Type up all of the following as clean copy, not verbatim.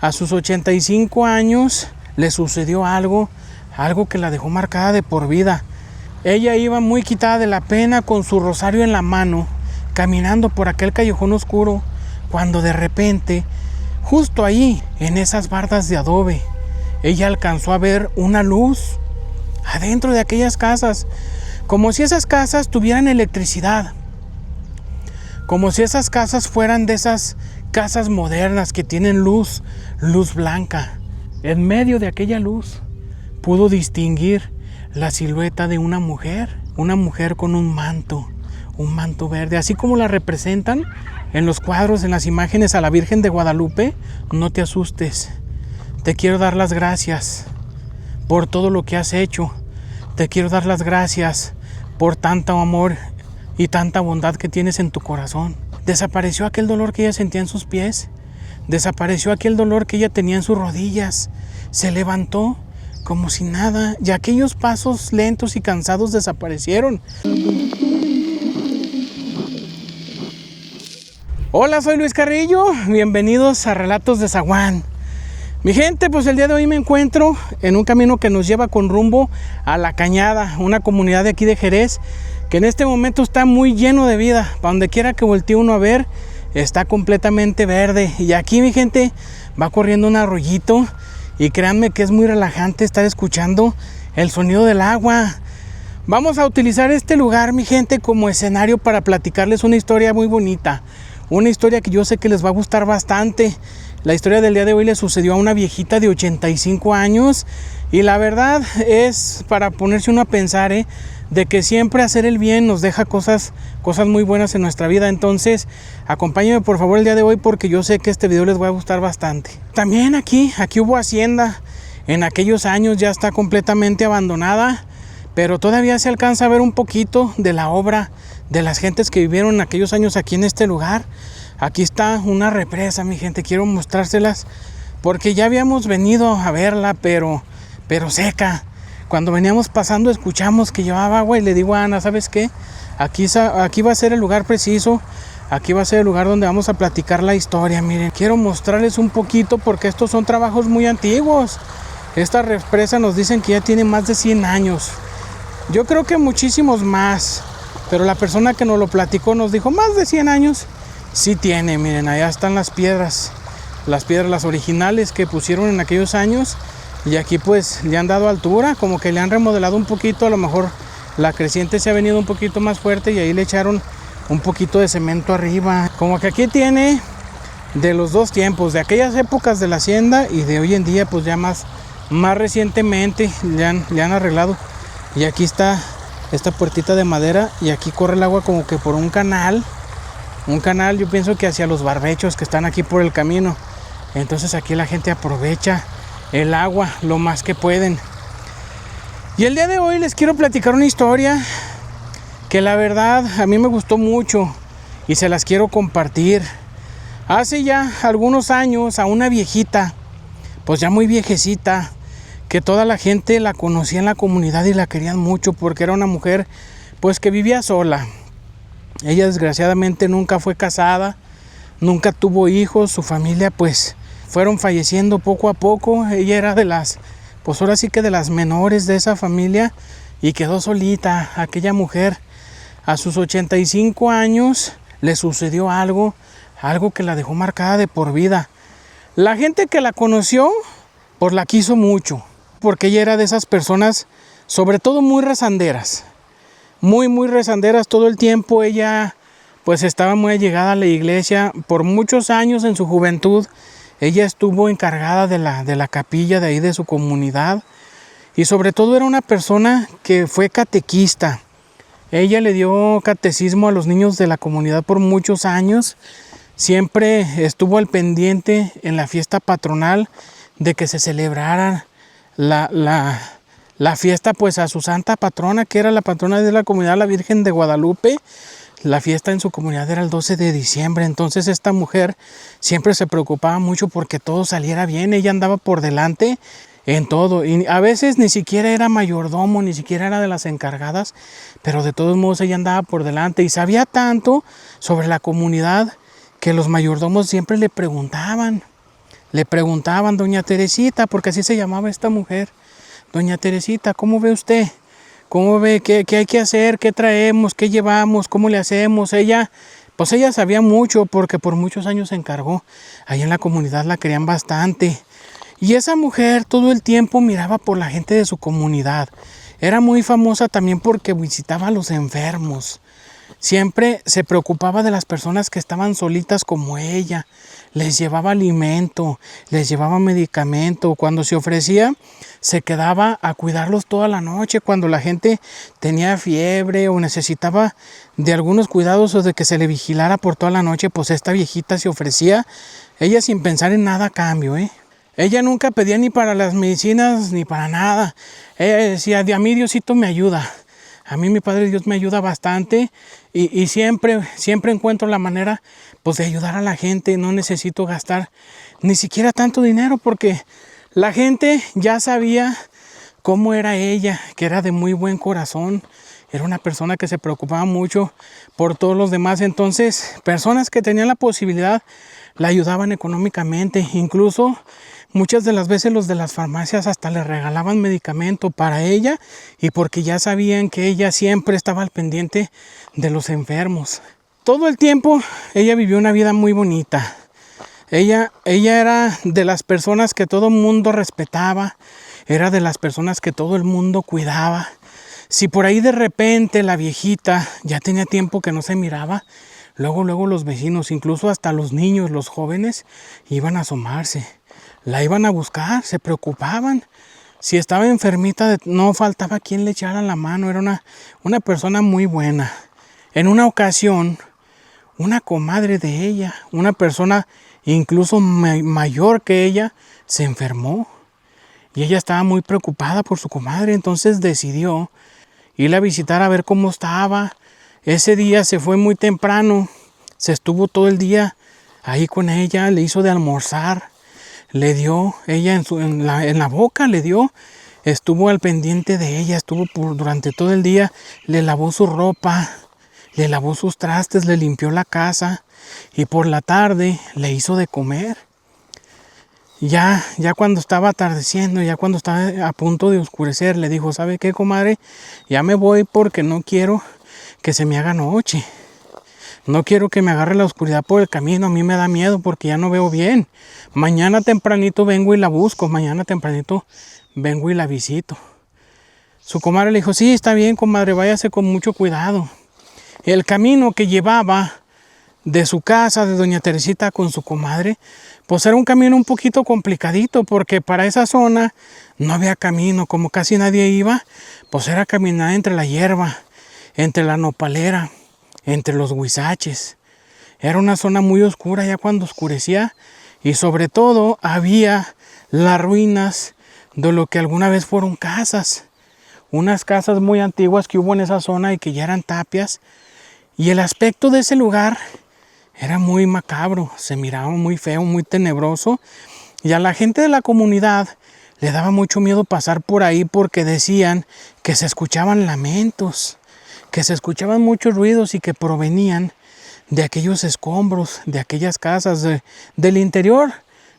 A sus 85 años le sucedió algo que la dejó marcada de por vida. Ella iba muy quitada de la pena con su rosario en la mano, caminando por aquel callejón oscuro, cuando de repente, justo ahí, en esas bardas de adobe, ella alcanzó a ver una luz adentro de aquellas casas, como si esas casas tuvieran electricidad, como si esas casas fueran de esas casas modernas que tienen luz blanca. En medio de aquella luz pudo distinguir la silueta de una mujer con un manto verde, así como la representan en los cuadros, en las imágenes a la Virgen de Guadalupe. No te asustes, te quiero dar las gracias por todo lo que has hecho, te quiero dar las gracias por tanto amor y tanta bondad que tienes en tu corazón. Desapareció aquel dolor que ella sentía en sus pies, desapareció aquel dolor que ella tenía en sus rodillas, se levantó como si nada, y aquellos pasos lentos y cansados desaparecieron. Hola, soy Luis Carrillo, bienvenidos a Relatos de Zaguán. Mi gente, pues el día de hoy me encuentro en un camino que nos lleva con rumbo a La Cañada, una comunidad de aquí de Jerez, que en este momento está muy lleno de vida. Para donde quiera que voltee uno a ver, está completamente verde. Y aquí, mi gente, va corriendo un arroyito, y créanme que es muy relajante estar escuchando el sonido del agua. Vamos a utilizar este lugar, mi gente, como escenario para platicarles una historia muy bonita. Una historia que yo sé que les va a gustar bastante. La historia del día de hoy le sucedió a una viejita de 85 años. Y la verdad es para ponerse uno a pensar, de que siempre hacer el bien nos deja cosas muy buenas en nuestra vida. Entonces, acompáñenme por favor el día de hoy, porque yo sé que este video les va a gustar bastante. También aquí hubo hacienda. En aquellos años ya está completamente abandonada, pero todavía se alcanza a ver un poquito de la obra de las gentes que vivieron en aquellos años aquí en este lugar. Aquí está una represa, mi gente, quiero mostrárselas, porque ya habíamos venido a verla, pero seca. Cuando veníamos pasando escuchamos que llevaba agua, y le digo a Ana, ¿sabes qué? Aquí va a ser el lugar preciso, aquí va a ser el lugar donde vamos a platicar la historia. Miren, quiero mostrarles un poquito, porque estos son trabajos muy antiguos. Esta represa nos dicen que ya tiene más de 100 años. Yo creo que muchísimos más, pero la persona que nos lo platicó nos dijo más de 100 años. Sí tiene, miren, allá están las piedras, las originales que pusieron en aquellos años. Y aquí pues le han dado altura, como que le han remodelado un poquito. A lo mejor la creciente se ha venido un poquito más fuerte, y ahí le echaron un poquito de cemento arriba. Como que aquí tiene de los dos tiempos, de aquellas épocas de la hacienda y de hoy en día, pues ya más recientemente le han arreglado. Y aquí está esta puertita de madera, y aquí corre el agua como que por un canal, yo pienso que hacia los barbechos que están aquí por el camino. Entonces aquí la gente aprovecha el agua lo más que pueden. Y el día de hoy les quiero platicar una historia que la verdad a mí me gustó mucho y se las quiero compartir. Hace ya algunos años, a una viejita, pues ya muy viejecita, que toda la gente la conocía en la comunidad y la querían mucho, porque era una mujer pues que vivía sola. Ella desgraciadamente nunca fue casada, nunca tuvo hijos. Su familia pues fueron falleciendo poco a poco. Ella era de las, pues ahora sí que de las menores de esa familia, y quedó solita aquella mujer. A sus 85 años le sucedió algo que la dejó marcada de por vida. La gente que la conoció pues la quiso mucho, porque ella era de esas personas, sobre todo muy rezanderas, muy rezanderas todo el tiempo. Ella pues estaba muy allegada a la iglesia. Por muchos años en su juventud ella estuvo encargada de la capilla de ahí de su comunidad, y sobre todo era una persona que fue catequista. Ella le dio catecismo a los niños de la comunidad por muchos años. Siempre estuvo al pendiente en la fiesta patronal de que se celebrara la fiesta pues a su santa patrona, que era la patrona de la comunidad, la Virgen de Guadalupe. La fiesta en su comunidad era el 12 de diciembre. Entonces esta mujer siempre se preocupaba mucho porque todo saliera bien. Ella andaba por delante en todo, y a veces ni siquiera era mayordomo, ni siquiera era de las encargadas, pero de todos modos ella andaba por delante, y sabía tanto sobre la comunidad que los mayordomos siempre le preguntaban le preguntaban, doña Teresita, porque así se llamaba esta mujer, doña Teresita, ¿cómo ve usted? ¿Cómo ve? ¿Qué hay que hacer? ¿Qué traemos? ¿Qué llevamos? ¿Cómo le hacemos? Ella sabía mucho porque por muchos años se encargó. Ahí en la comunidad la querían bastante. Y esa mujer todo el tiempo miraba por la gente de su comunidad. Era muy famosa también porque visitaba a los enfermos. Siempre se preocupaba de las personas que estaban solitas como ella. Les llevaba alimento, les llevaba medicamento. Cuando se ofrecía, se quedaba a cuidarlos toda la noche. Cuando la gente tenía fiebre o necesitaba de algunos cuidados o de que se le vigilara por toda la noche, pues esta viejita se ofrecía. Ella sin pensar en nada a cambio, Ella nunca pedía ni para las medicinas ni para nada. Ella decía, a mí Diosito me ayuda. A mí mi Padre Dios me ayuda bastante y siempre encuentro la manera pues de ayudar a la gente. No necesito gastar ni siquiera tanto dinero porque la gente ya sabía cómo era ella, que era de muy buen corazón. Era una persona que se preocupaba mucho por todos los demás. Entonces, personas que tenían la posibilidad la ayudaban económicamente. Incluso muchas de las veces los de las farmacias hasta le regalaban medicamento para ella y porque ya sabían que ella siempre estaba al pendiente de los enfermos. Todo el tiempo ella vivió una vida muy bonita. Ella era de las personas que todo el mundo respetaba, era de las personas que todo el mundo cuidaba. Si por ahí de repente la viejita ya tenía tiempo que no se miraba, luego los vecinos, incluso hasta los niños, los jóvenes, iban a asomarse. La iban a buscar, se preocupaban. Si estaba enfermita, no faltaba quien le echara la mano. Era una persona muy buena. En una ocasión, una comadre de ella, una persona incluso mayor que ella, se enfermó. Y ella estaba muy preocupada por su comadre, entonces decidió ir a visitar a ver cómo estaba. Ese día se fue muy temprano, se estuvo todo el día ahí con ella, le hizo de almorzar. Le dio, ella en la boca le dio, estuvo al pendiente de ella, estuvo durante todo el día, le lavó su ropa, le lavó sus trastes, le limpió la casa y por la tarde le hizo de comer. Ya cuando estaba atardeciendo, ya cuando estaba a punto de oscurecer, le dijo, ¿sabe qué, comadre? Ya me voy porque no quiero que se me haga noche. No quiero que me agarre la oscuridad por el camino, a mí me da miedo porque ya no veo bien. Mañana tempranito vengo y la busco, mañana tempranito vengo y la visito. Su comadre le dijo, sí, está bien, comadre, váyase con mucho cuidado. El camino que llevaba de su casa, de doña Teresita con su comadre, pues era un camino un poquito complicadito porque para esa zona no había camino, como casi nadie iba, pues era caminar entre la hierba, entre la nopalera, entre los huizaches. Era una zona muy oscura ya cuando oscurecía y sobre todo había las ruinas de lo que alguna vez fueron casas. Unas casas muy antiguas que hubo en esa zona y que ya eran tapias. Y el aspecto de ese lugar era muy macabro, se miraba muy feo, muy tenebroso. Y a la gente de la comunidad le daba mucho miedo pasar por ahí porque decían que se escuchaban lamentos, que se escuchaban muchos ruidos y que provenían de aquellos escombros, de aquellas casas, del interior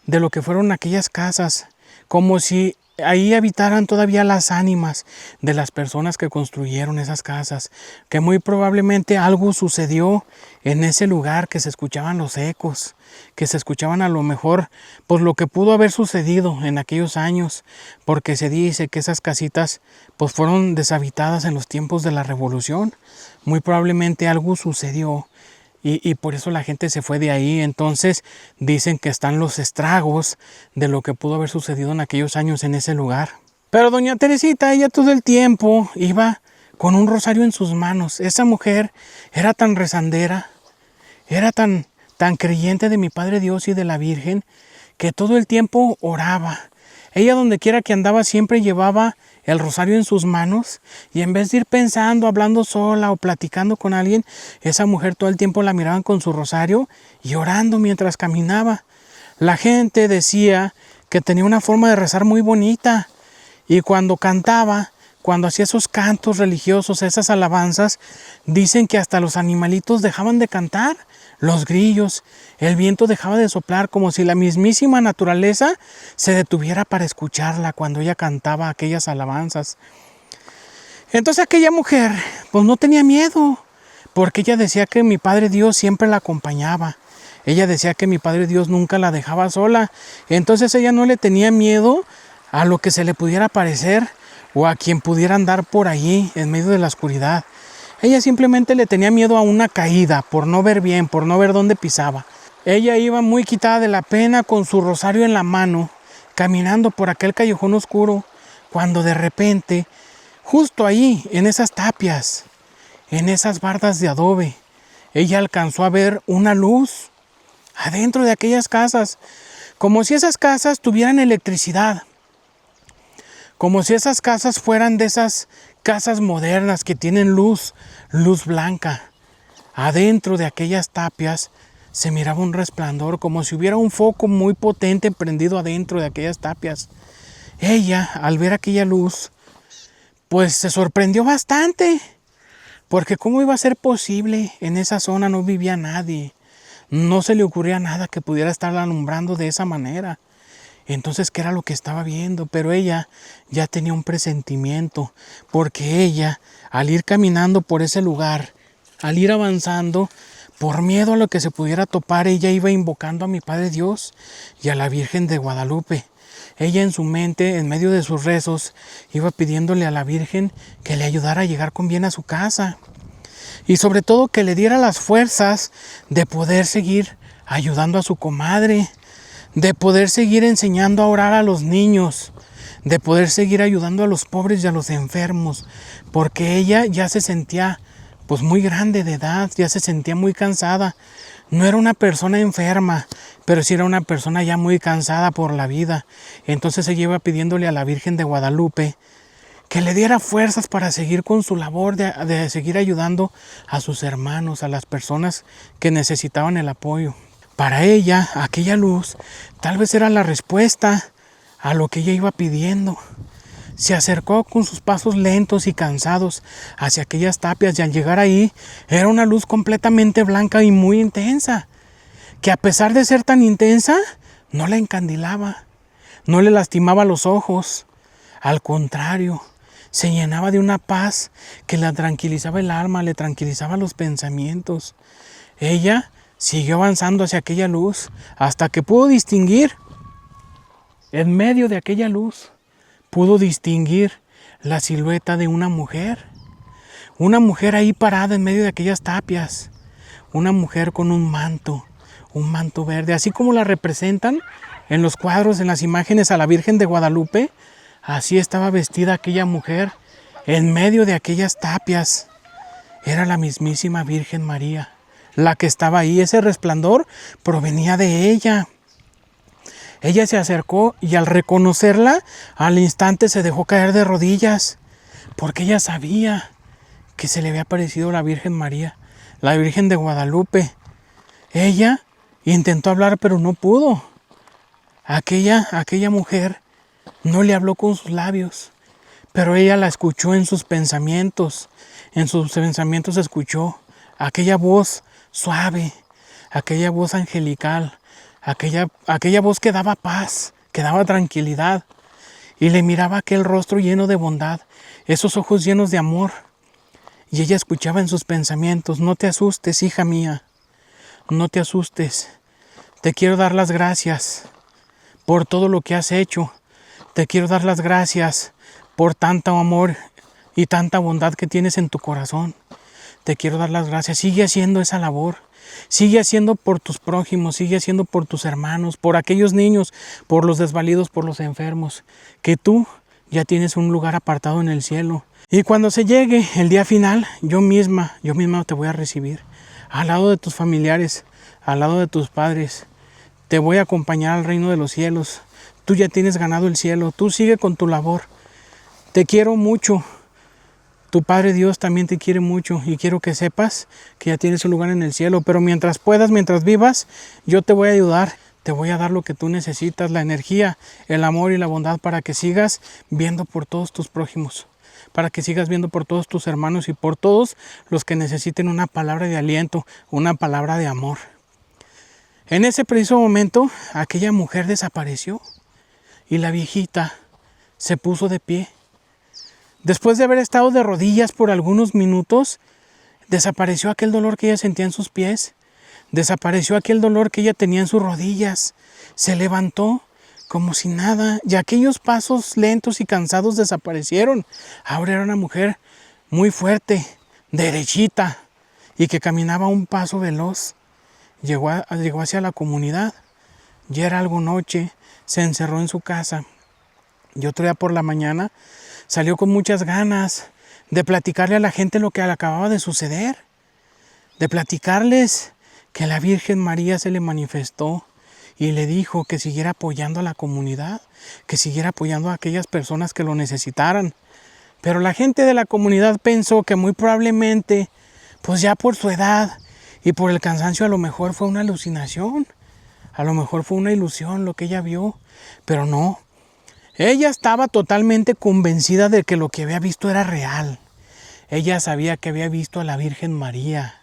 de lo que fueron aquellas casas, como si ahí habitaran todavía las ánimas de las personas que construyeron esas casas, que muy probablemente algo sucedió en ese lugar, que se escuchaban los ecos, que se escuchaban a lo mejor pues lo que pudo haber sucedido en aquellos años, porque se dice que esas casitas pues fueron deshabitadas en los tiempos de la Revolución. Muy probablemente algo sucedió y por eso la gente se fue de ahí. Entonces dicen que están los estragos de lo que pudo haber sucedido en aquellos años en ese lugar. Pero doña Teresita, ella todo el tiempo iba con un rosario en sus manos. Esa mujer era tan rezandera, era tan creyente de mi Padre Dios y de la Virgen, que todo el tiempo oraba. Ella donde quiera que andaba siempre llevaba el rosario en sus manos y en vez de ir pensando, hablando sola o platicando con alguien, esa mujer todo el tiempo la miraban con su rosario y orando mientras caminaba. La gente decía que tenía una forma de rezar muy bonita y cuando cantaba, cuando hacía esos cantos religiosos, esas alabanzas, dicen que hasta los animalitos dejaban de cantar. los grillos, el viento dejaba de soplar, como si la mismísima naturaleza se detuviera para escucharla cuando ella cantaba aquellas alabanzas. Entonces aquella mujer pues no tenía miedo, porque ella decía que mi Padre Dios siempre la acompañaba. Ella decía que mi Padre Dios nunca la dejaba sola. Entonces ella no le tenía miedo a lo que se le pudiera aparecer o a quien pudiera andar por allí en medio de la oscuridad. Ella simplemente le tenía miedo a una caída, por no ver bien, por no ver dónde pisaba. Ella iba muy quitada de la pena con su rosario en la mano, caminando por aquel callejón oscuro, cuando de repente, justo ahí, en esas tapias, en esas bardas de adobe, ella alcanzó a ver una luz adentro de aquellas casas, como si esas casas tuvieran electricidad, como si esas casas fueran de esas casas modernas que tienen luz blanca. Adentro de aquellas tapias se miraba un resplandor, como si hubiera un foco muy potente prendido adentro de aquellas tapias. Ella, al ver aquella luz, pues se sorprendió bastante, porque ¿cómo iba a ser posible? En esa zona no vivía nadie. No se le ocurría nada que pudiera estar alumbrando de esa manera. Entonces, ¿qué era lo que estaba viendo? Pero ella ya tenía un presentimiento, porque ella, al ir caminando por ese lugar, al ir avanzando, por miedo a lo que se pudiera topar, ella iba invocando a mi Padre Dios y a la Virgen de Guadalupe. Ella en su mente, en medio de sus rezos, iba pidiéndole a la Virgen que le ayudara a llegar con bien a su casa. Y sobre todo que le diera las fuerzas de poder seguir ayudando a su comadre, de poder seguir enseñando a orar a los niños, de poder seguir ayudando a los pobres y a los enfermos, porque ella ya se sentía pues muy grande de edad, ya se sentía muy cansada. No era una persona enferma, pero sí era una persona ya muy cansada por la vida. Entonces ella iba pidiéndole a la Virgen de Guadalupe que le diera fuerzas para seguir con su labor de seguir ayudando a sus hermanos, a las personas que necesitaban el apoyo. Para ella, aquella luz tal vez era la respuesta a lo que ella iba pidiendo. Se acercó con sus pasos lentos y cansados hacia aquellas tapias, y al llegar ahí era una luz completamente blanca y muy intensa, que a pesar de ser tan intensa, no la encandilaba, no le lastimaba los ojos. Al contrario, se llenaba de una paz que la tranquilizaba el alma, le tranquilizaba los pensamientos. Ella siguió avanzando hacia aquella luz hasta que pudo distinguir, en medio de aquella luz, pudo distinguir la silueta de una mujer ahí parada en medio de aquellas tapias, una mujer con un manto verde, así como la representan en los cuadros, en las imágenes a la Virgen de Guadalupe. Así estaba vestida aquella mujer en medio de aquellas tapias. Era la mismísima Virgen María, la que estaba ahí. Ese resplandor provenía de ella. Ella se acercó y al reconocerla, al instante se dejó caer de rodillas, porque ella sabía que se le había aparecido la Virgen María, la Virgen de Guadalupe. Ella intentó hablar, pero no pudo. Aquella mujer no le habló con sus labios, pero ella la escuchó en sus pensamientos. En sus pensamientos escuchó aquella voz suave, aquella voz angelical, aquella voz que daba paz, que daba tranquilidad. Y le miraba aquel rostro lleno de bondad, esos ojos llenos de amor. Y ella escuchaba en sus pensamientos: no te asustes, hija mía, no te asustes. Te quiero dar las gracias por todo lo que has hecho. Te quiero dar las gracias por tanto amor y tanta bondad que tienes en tu corazón. Te quiero dar las gracias. Sigue haciendo esa labor. Sigue haciendo por tus prójimos, sigue haciendo por tus hermanos, por aquellos niños, por los desvalidos, por los enfermos, que tú ya tienes un lugar apartado en el cielo. Y cuando se llegue el día final, yo misma te voy a recibir, al lado de tus familiares, al lado de tus padres. Te voy a acompañar al reino de los cielos. Tú ya tienes ganado el cielo, tú sigue con tu labor. Te quiero mucho. Tu Padre Dios también te quiere mucho y quiero que sepas que ya tienes un lugar en el cielo. Pero mientras puedas, mientras vivas, yo te voy a ayudar. Te voy a dar lo que tú necesitas, la energía, el amor y la bondad para que sigas viendo por todos tus prójimos, para que sigas viendo por todos tus hermanos y por todos los que necesiten una palabra de aliento, una palabra de amor. En ese preciso momento, aquella mujer desapareció y la viejita se puso de pie. Después de haber estado de rodillas por algunos minutos, desapareció aquel dolor que ella sentía en sus pies, desapareció aquel dolor que ella tenía en sus rodillas, se levantó como si nada, y aquellos pasos lentos y cansados desaparecieron. Ahora era una mujer muy fuerte, derechita, y que caminaba un paso veloz. Llegó hacia la comunidad, ya era algo noche, se encerró en su casa, y otro día por la mañana salió con muchas ganas de platicarle a la gente lo que le acababa de suceder, de platicarles que la Virgen María se le manifestó y le dijo que siguiera apoyando a la comunidad, que siguiera apoyando a aquellas personas que lo necesitaran. Pero la gente de la comunidad pensó que muy probablemente, pues ya por su edad y por el cansancio, a lo mejor fue una alucinación, a lo mejor fue una ilusión lo que ella vio, pero no. Ella estaba totalmente convencida de que lo que había visto era real. Ella sabía que había visto a la Virgen María.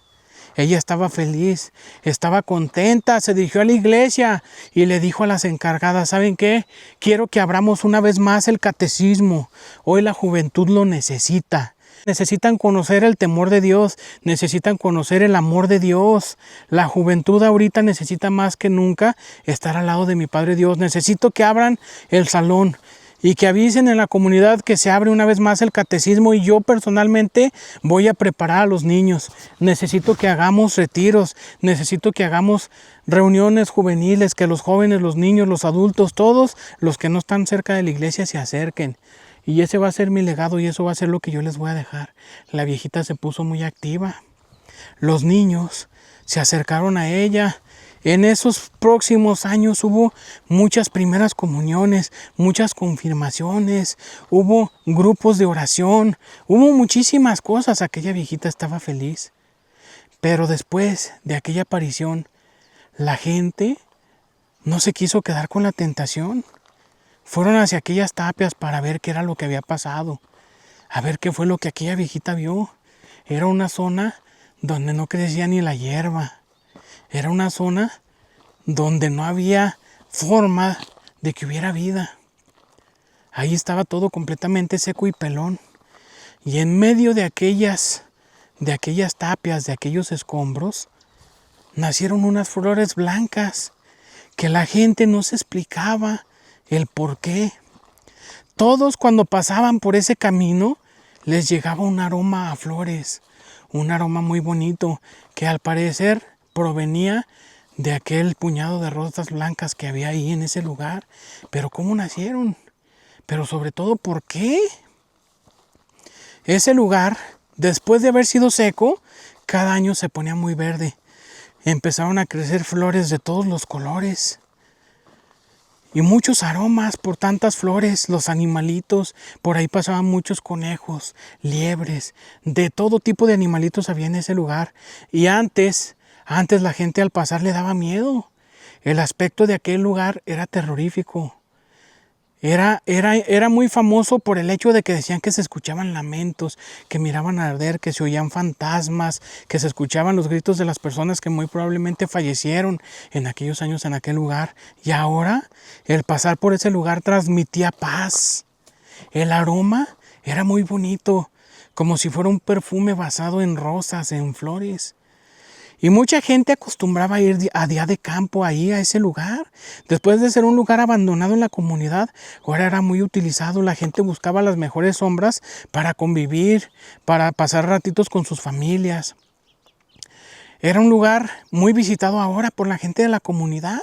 Ella estaba feliz, estaba contenta, se dirigió a la iglesia y le dijo a las encargadas: ¿saben qué? Quiero que abramos una vez más el catecismo. Hoy la juventud lo necesita. Necesitan conocer el temor de Dios, necesitan conocer el amor de Dios. La juventud ahorita necesita más que nunca estar al lado de mi Padre Dios. Necesito que abran el salón y que avisen en la comunidad que se abre una vez más el catecismo, y yo personalmente voy a preparar a los niños. Necesito que hagamos retiros, necesito que hagamos reuniones juveniles, que los jóvenes, los niños, los adultos, todos los que no están cerca de la iglesia se acerquen. Y ese va a ser mi legado y eso va a ser lo que yo les voy a dejar. La viejita se puso muy activa. Los niños se acercaron a ella. En esos próximos años hubo muchas primeras comuniones, muchas confirmaciones, hubo grupos de oración, hubo muchísimas cosas. Aquella viejita estaba feliz. Pero después de aquella aparición, la gente no se quiso quedar con la tentación. Fueron hacia aquellas tapias para ver qué era lo que había pasado, a ver qué fue lo que aquella viejita vio. Era una zona donde no crecía ni la hierba. Era una zona donde no había forma de que hubiera vida. Ahí estaba todo completamente seco y pelón. Y en medio de aquellas tapias, de aquellos escombros, nacieron unas flores blancas que la gente no se explicaba el por qué. Todos, cuando pasaban por ese camino, les llegaba un aroma a flores, un aroma muy bonito que al parecer provenía de aquel puñado de rosas blancas que había ahí en ese lugar. Pero ¿cómo nacieron? Pero sobre todo, ¿por qué? Ese lugar, después de haber sido seco, cada año se ponía muy verde. Empezaron a crecer flores de todos los colores y muchos aromas por tantas flores. Los animalitos, por ahí pasaban muchos conejos, liebres, de todo tipo de animalitos había en ese lugar. Y antes la gente al pasar le daba miedo. El aspecto de aquel lugar era terrorífico. Era muy famoso por el hecho de que decían que se escuchaban lamentos, que miraban arder, que se oían fantasmas, que se escuchaban los gritos de las personas que muy probablemente fallecieron en aquellos años en aquel lugar. Y ahora el pasar por ese lugar transmitía paz. El aroma era muy bonito, como si fuera un perfume basado en rosas, en flores. Y mucha gente acostumbraba a ir a día de campo ahí a ese lugar. Después de ser un lugar abandonado en la comunidad, ahora era muy utilizado. La gente buscaba las mejores sombras para convivir, para pasar ratitos con sus familias. Era un lugar muy visitado ahora por la gente de la comunidad.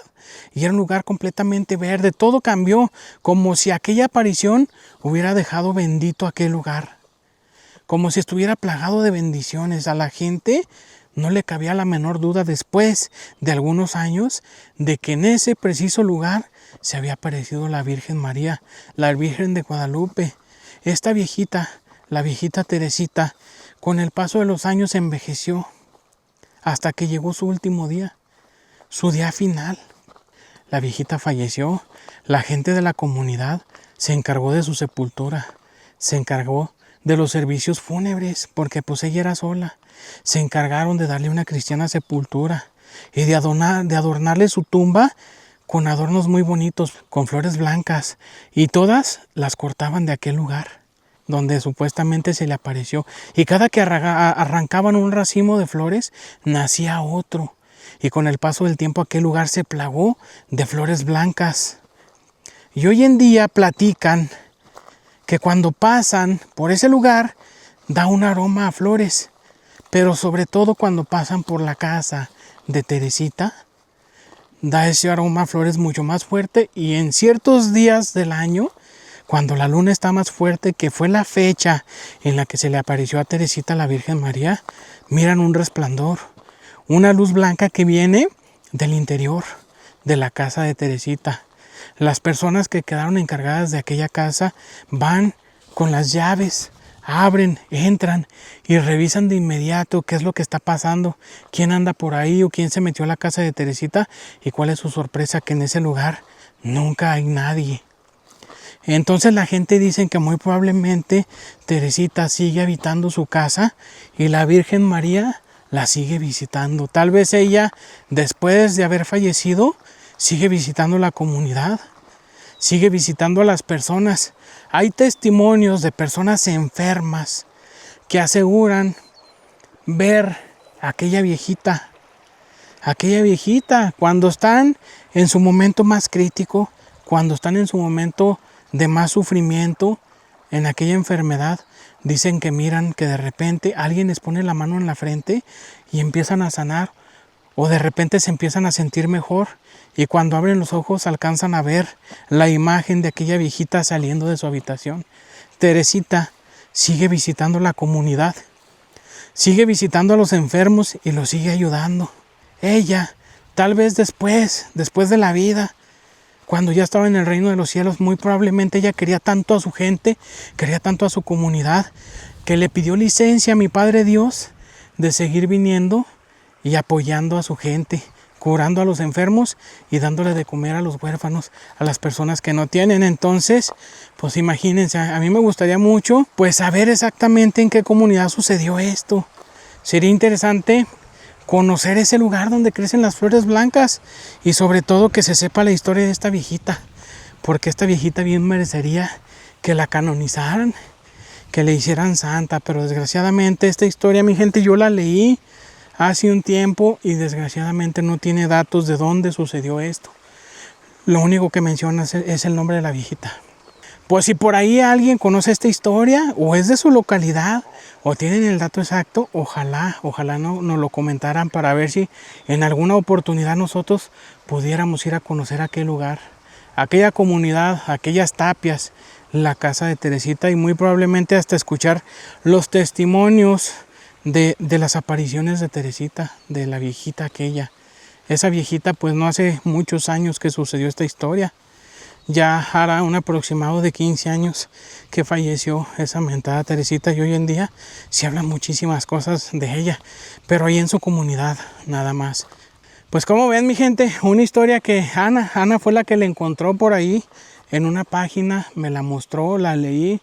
Y era un lugar completamente verde. Todo cambió, como si aquella aparición hubiera dejado bendito aquel lugar. Como si estuviera plagado de bendiciones. A la gente no le cabía la menor duda, después de algunos años, de que en ese preciso lugar se había aparecido la Virgen María, la Virgen de Guadalupe. Esta viejita, la viejita Teresita, con el paso de los años envejeció hasta que llegó su último día, su día final. La viejita falleció. La gente de la comunidad se encargó de su sepultura, se encargó de los servicios fúnebres, porque pues ella era sola. Se encargaron de darle una cristiana sepultura. y de adornarle su tumba con adornos muy bonitos, con flores blancas, y todas las cortaban de aquel lugar donde supuestamente se le apareció. Y cada que arrancaban un racimo de flores, nacía otro. Y con el paso del tiempo aquel lugar se plagó de flores blancas. Y hoy en día platican que cuando pasan por ese lugar, da un aroma a flores. Pero sobre todo cuando pasan por la casa de Teresita, da ese aroma a flores mucho más fuerte. Y en ciertos días del año, cuando la luna está más fuerte, que fue la fecha en la que se le apareció a Teresita la Virgen María, miran un resplandor, una luz blanca que viene del interior de la casa de Teresita. Las personas que quedaron encargadas de aquella casa van con las llaves, abren, entran y revisan de inmediato qué es lo que está pasando, quién anda por ahí o quién se metió a la casa de Teresita, y cuál es su sorpresa, que en ese lugar nunca hay nadie. Entonces la gente dice que muy probablemente Teresita sigue habitando su casa y la Virgen María la sigue visitando. Tal vez ella, después de haber fallecido, sigue visitando la comunidad, sigue visitando a las personas. Hay testimonios de personas enfermas que aseguran ver a aquella viejita cuando están en su momento más crítico, cuando están en su momento de más sufrimiento en aquella enfermedad. Dicen que miran que de repente alguien les pone la mano en la frente y empiezan a sanar, o de repente se empiezan a sentir mejor, y cuando abren los ojos alcanzan a ver la imagen de aquella viejita saliendo de su habitación. Teresita sigue visitando la comunidad, sigue visitando a los enfermos y los sigue ayudando. Ella, tal vez después de la vida, cuando ya estaba en el reino de los cielos, muy probablemente ella quería tanto a su gente, quería tanto a su comunidad, que le pidió licencia a mi Padre Dios de seguir viniendo y apoyando a su gente, curando a los enfermos y dándole de comer a los huérfanos, a las personas que no tienen. Entonces, pues imagínense, a mí me gustaría mucho pues saber exactamente en qué comunidad sucedió esto. Sería interesante conocer ese lugar donde crecen las flores blancas, y sobre todo que se sepa la historia de esta viejita, porque esta viejita bien merecería que la canonizaran, que le hicieran santa. Pero desgraciadamente esta historia, mi gente, yo la leí hace un tiempo y desgraciadamente no tiene datos de dónde sucedió esto. Lo único que menciona es el nombre de la viejita. Pues si por ahí alguien conoce esta historia, o es de su localidad, o tienen el dato exacto, ojalá nos lo comentaran, para ver si en alguna oportunidad nosotros pudiéramos ir a conocer aquel lugar, aquella comunidad, aquellas tapias, la casa de Teresita, y muy probablemente hasta escuchar los testimonios de las apariciones de Teresita, de la viejita aquella. Esa viejita, pues no hace muchos años que sucedió esta historia. Ya hará un aproximado de 15 años que falleció esa mentada Teresita, y hoy en día se hablan muchísimas cosas de ella, pero ahí en su comunidad nada más. Pues como ven, mi gente, una historia que Ana fue la que la encontró por ahí en una página, me la mostró, la leí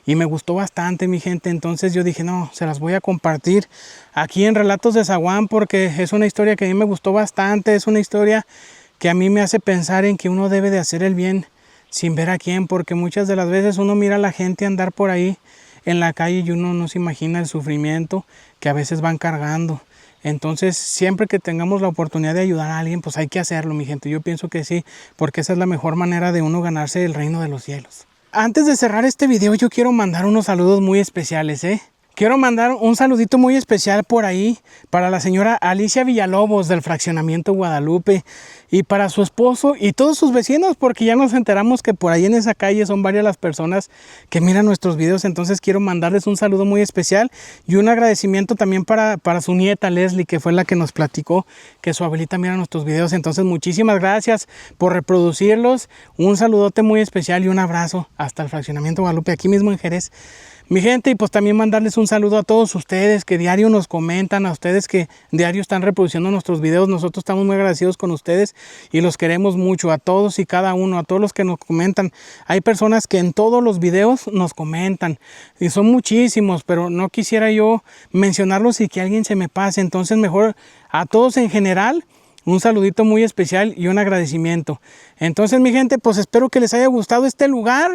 y me gustó bastante, mi gente. Entonces yo dije, no, se las voy a compartir aquí en Relatos de Zaguán, porque es una historia que a mí me gustó bastante, es una historia que a mí me hace pensar en que uno debe de hacer el bien sin ver a quién, porque muchas de las veces uno mira a la gente andar por ahí en la calle y uno no se imagina el sufrimiento que a veces van cargando. Entonces, siempre que tengamos la oportunidad de ayudar a alguien, pues hay que hacerlo, mi gente. Yo pienso que sí, porque esa es la mejor manera de uno ganarse el reino de los cielos. Antes de cerrar este video, yo quiero mandar unos saludos muy especiales, Quiero mandar un saludito muy especial por ahí para la señora Alicia Villalobos del Fraccionamiento Guadalupe, y para su esposo y todos sus vecinos, porque ya nos enteramos que por ahí en esa calle son varias las personas que miran nuestros videos. Entonces quiero mandarles un saludo muy especial y un agradecimiento también para su nieta Leslie, que fue la que nos platicó que su abuelita mira nuestros videos. Entonces muchísimas gracias por reproducirlos, un saludote muy especial y un abrazo hasta el Fraccionamiento Guadalupe, aquí mismo en Jerez. Mi gente, y pues también mandarles un saludo a todos ustedes que diario nos comentan, a ustedes que diario están reproduciendo nuestros videos. Nosotros estamos muy agradecidos con ustedes y los queremos mucho, a todos y cada uno, a todos los que nos comentan. Hay personas que en todos los videos nos comentan y son muchísimos, pero no quisiera yo mencionarlos y que alguien se me pase. Entonces mejor a todos en general un saludito muy especial y un agradecimiento. Entonces, mi gente, pues espero que les haya gustado este lugar.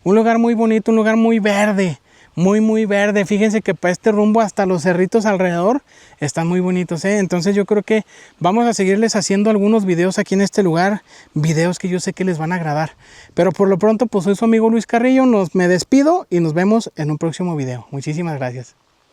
Un lugar muy bonito, un lugar muy verde. Muy verde. Fíjense que para este rumbo hasta los cerritos alrededor están muy bonitos, ¿eh? Entonces yo creo que vamos a seguirles haciendo algunos videos aquí en este lugar. Videos que yo sé que les van a agradar. Pero por lo pronto, pues soy su amigo Luis Carrillo. Me despido y nos vemos en un próximo video. Muchísimas gracias.